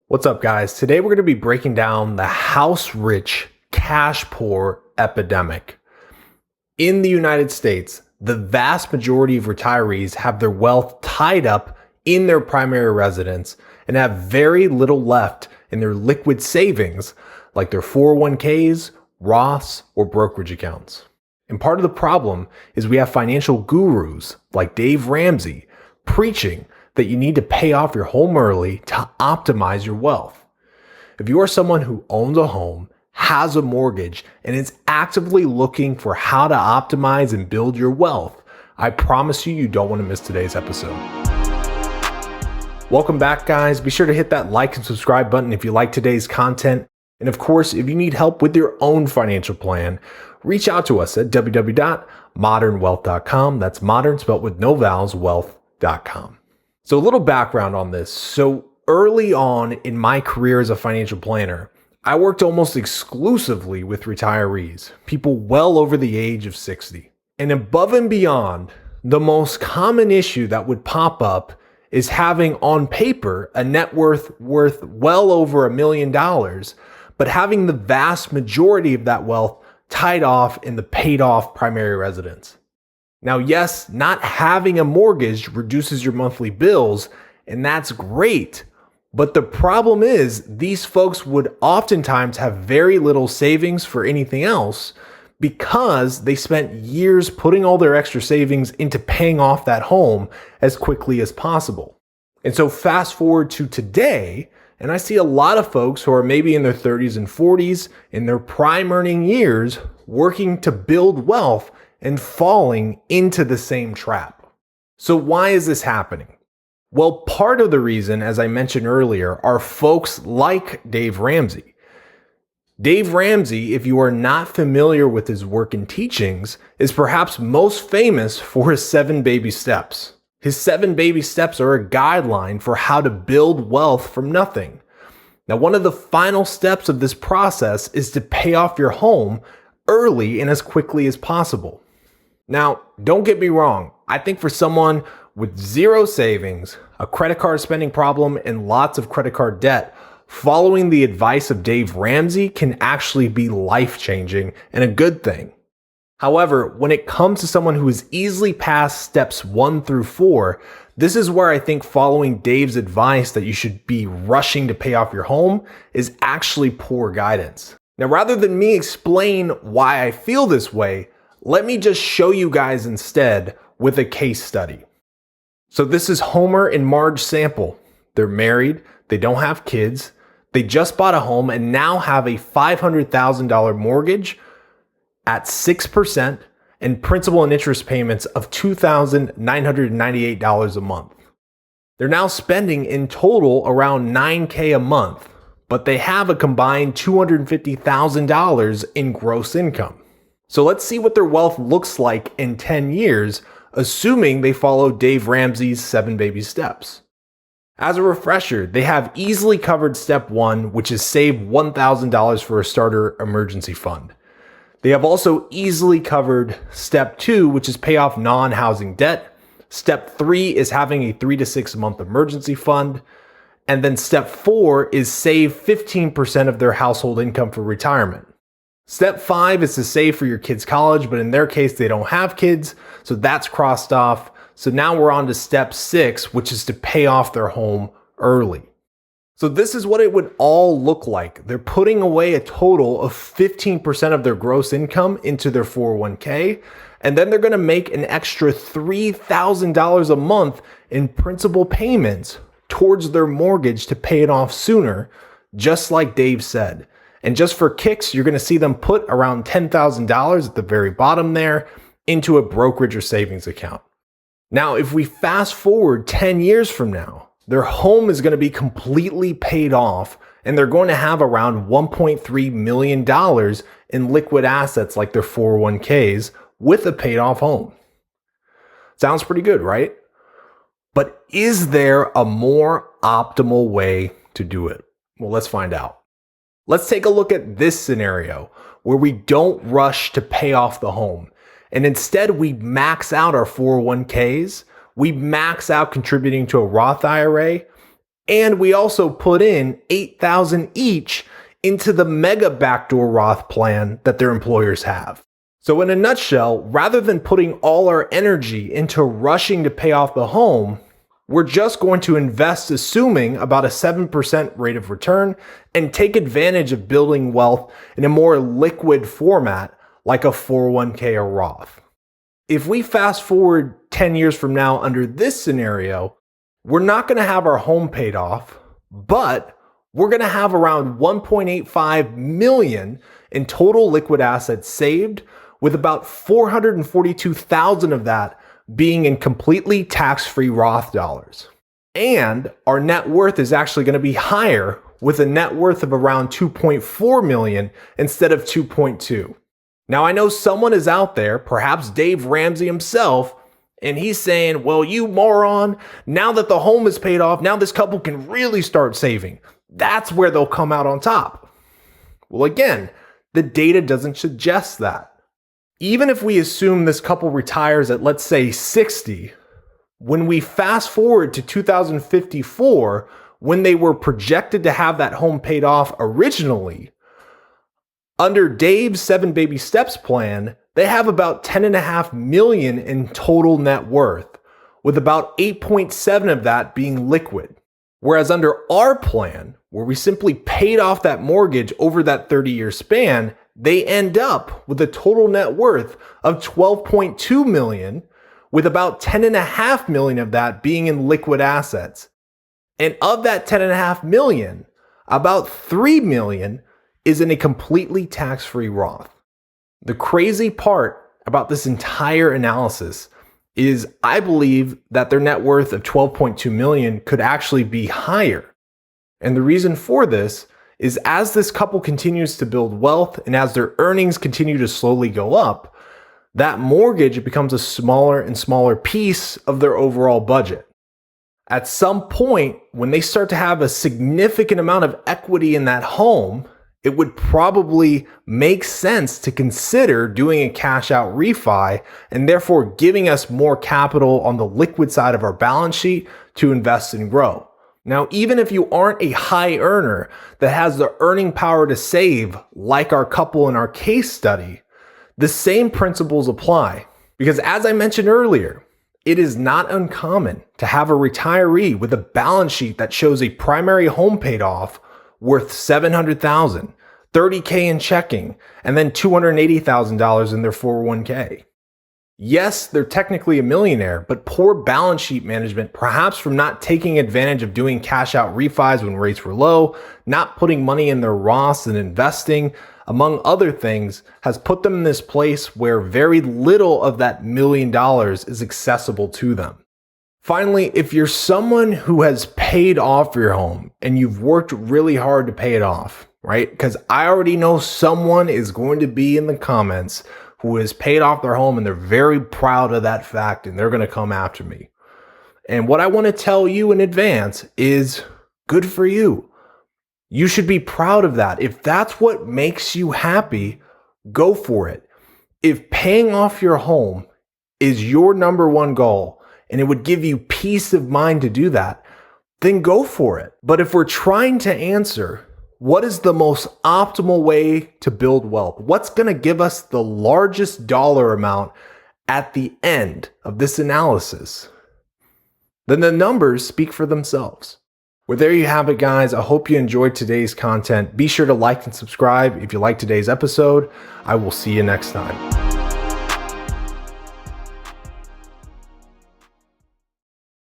What's up, guys? Today we're going to be breaking down the house rich, cash poor epidemic. In the United States, the vast majority of retirees have their wealth tied up in their primary residence and have very little left in their liquid savings, like their 401ks, Roths, or brokerage accounts. And part of the problem is we have financial gurus like Dave Ramsey preaching that you need to pay off your home early to optimize your wealth. If you are someone who owns a home, has a mortgage, and is actively looking for how to optimize and build your wealth, I promise you don't want to miss today's episode. Welcome back, guys. Be sure to hit that like and subscribe button if you like today's content. And of course, if you need help with your own financial plan, reach out to us at www.modernwealth.com. That's modern spelled with no vowels, wealth.com. So a little background on this. So early on in my career as a financial planner, I worked almost exclusively with retirees, people well over the age of 60. And above and beyond, the most common issue that would pop up is having on paper a net worth well over $1 million, but having the vast majority of that wealth tied off in the paid off primary residence. Now, yes, not having a mortgage reduces your monthly bills, and that's great. But the problem is these folks would oftentimes have very little savings for anything else because they spent years putting all their extra savings into paying off that home as quickly as possible. And so fast forward to today, and I see a lot of folks who are maybe in their 30s and 40s in their prime earning years working to build wealth and falling into the same trap. So why is this happening? Well, part of the reason, as I mentioned earlier, are folks like Dave Ramsey. Dave Ramsey, if you are not familiar with his work and teachings, is perhaps most famous for his 7 baby steps. His 7 baby steps are a guideline for how to build wealth from nothing. Now, one of the final steps of this process is to pay off your home early and as quickly as possible. Now, don't get me wrong. I think for someone with zero savings, a credit card spending problem, and lots of credit card debt, following the advice of Dave Ramsey can actually be life-changing and a good thing. However, when it comes to someone who is easily past steps 1 through 4, this is where I think following Dave's advice that you should be rushing to pay off your home is actually poor guidance. Now, rather than me explain why I feel this way, let me just show you guys instead with a case study. So this is Homer and Marge Sample. They're married, they don't have kids, they just bought a home and now have a $500,000 mortgage at 6% and principal and interest payments of $2,998 a month. They're now spending in total around $9,000 a month, but they have a combined $250,000 in gross income. So let's see what their wealth looks like in 10 years, assuming they follow Dave Ramsey's 7 baby steps. As a refresher, they have easily covered step 1, which is save $1,000 for a starter emergency fund. They have also easily covered step 2, which is pay off non-housing debt. Step 3 is having a 3 to 6 month emergency fund. And then step 4 is save 15% of their household income for retirement. Step 5 is to save for your kids' college, but in their case, they don't have kids, so that's crossed off. So now we're on to step 6, which is to pay off their home early. So this is what it would all look like. They're putting away a total of 15% of their gross income into their 401k, and then they're going to make an extra $3,000 a month in principal payments towards their mortgage to pay it off sooner, just like Dave said. And just for kicks, you're going to see them put around $10,000 at the very bottom there into a brokerage or savings account. Now, if we fast forward 10 years from now, their home is going to be completely paid off and they're going to have around $1.3 million in liquid assets like their 401ks with a paid off home. Sounds pretty good, right? But is there a more optimal way to do it? Well, let's find out. Let's take a look at this scenario where we don't rush to pay off the home. And instead, we max out our 401ks, we max out contributing to a Roth IRA, And we also put in $8,000 each into the mega backdoor Roth plan that their employers have. So in a nutshell, rather than putting all our energy into rushing to pay off the home, we're just going to invest assuming about a 7% rate of return and take advantage of building wealth in a more liquid format like a 401k or Roth. If we fast forward 10 years from now under this scenario, we're not going to have our home paid off, but we're going to have around 1.85 million in total liquid assets saved, with about 442,000 of that being in completely tax-free Roth dollars. And our net worth is actually going to be higher, with a net worth of around 2.4 million instead of 2.2. Now, I know someone is out there, perhaps Dave Ramsey himself, and he's saying, well, you moron, now that the home is paid off, now this couple can really start saving. That's where they'll come out on top. Well, again, the data doesn't suggest that. Even if we assume this couple retires at, let's say, 60, when we fast forward to 2054, when they were projected to have that home paid off originally, under Dave's 7 Baby Steps plan, they have about 10.5 million in total net worth, with about 8.7 of that being liquid. Whereas under our plan, where we simply paid off that mortgage over that 30-year span, they end up with a total net worth of 12.2 million, with about 10.5 million of that being in liquid assets. And of that 10.5 million, about 3 million is in a completely tax-free Roth. The crazy part about this entire analysis is I believe that their net worth of 12.2 million could actually be higher. And the reason for this is as this couple continues to build wealth and as their earnings continue to slowly go up, that mortgage becomes a smaller and smaller piece of their overall budget. At some point, when they start to have a significant amount of equity in that home, it would probably make sense to consider doing a cash out refi and therefore giving us more capital on the liquid side of our balance sheet to invest and grow. Now, even if you aren't a high earner that has the earning power to save, like our couple in our case study, the same principles apply. Because as I mentioned earlier, it is not uncommon to have a retiree with a balance sheet that shows a primary home paid off worth $700,000, $30K in checking, and then $280,000 in their 401k. Yes, they're technically a millionaire, but poor balance sheet management, perhaps from not taking advantage of doing cash out refis when rates were low, not putting money in their Roths and investing, among other things, has put them in this place where very little of that $1 million is accessible to them. Finally, if you're someone who has paid off your home and you've worked really hard to pay it off, right? Because I already know someone is going to be in the comments who has paid off their home and they're very proud of that fact and they're going to come after me. And what I want to tell you in advance is good for you. You should be proud of that. If that's what makes you happy, go for it. If paying off your home is your number one goal, and it would give you peace of mind to do that, then go for it. But if we're trying to answer what is the most optimal way to build wealth, what's going to give us the largest dollar amount at the end of this analysis, then the numbers speak for themselves. Well, there you have it, guys. I hope you enjoyed today's content. Be sure to like and subscribe if you like today's episode. I will see you next time.